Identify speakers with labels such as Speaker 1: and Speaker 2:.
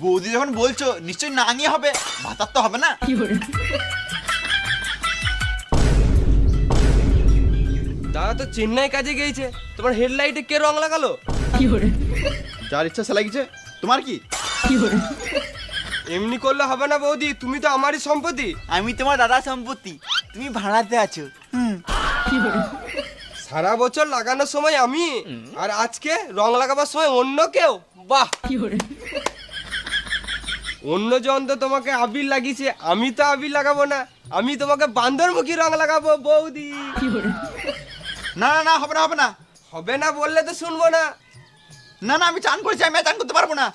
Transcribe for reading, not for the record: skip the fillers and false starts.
Speaker 1: বৌদি যখন বলছো নিশ্চয়ই নাঙিয়ে হবে, ভাতার তো হবে না।
Speaker 2: দাদা তো চেন্নাই কাজে গিয়েছে, তোমার হেডলাইটে কে রং লাগালো?
Speaker 1: যার ইচ্ছা সে লাগিয়েছে, তোমার কি?
Speaker 2: এমনি করলে হবে না বৌদি, তুমি তো আমারই সম্পত্তি।
Speaker 1: আমি তোমার দাদা সম্পত্তি, তুমি ভাড়াতে আছো।
Speaker 2: সারা বছর লাগানোর সময় আমি, আর আজকে রং লাগাবার সময় অন্য কেউ। বাহ, অন্যজন তো তোমাকে আবির লাগিয়েছে, আমি তো আবির লাগাবো না, আমি তোমাকে বান্দরমুখী রং লাগাবো বৌদি।
Speaker 1: না না না, হবে না হবে না।
Speaker 2: হবে না বললে তো শুনবো না।
Speaker 1: না না, আমি চান করেছি, আমি আর চান করতে পারবো না।